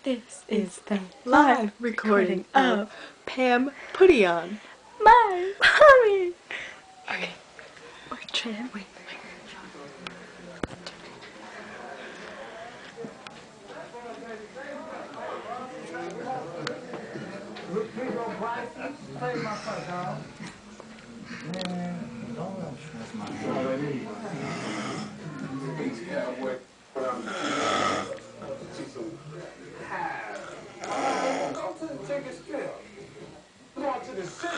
This is the live recording of Pam Putty On. My Mommy. Okay, we're trying. Wait. Go to the chicken strip. Go to the city.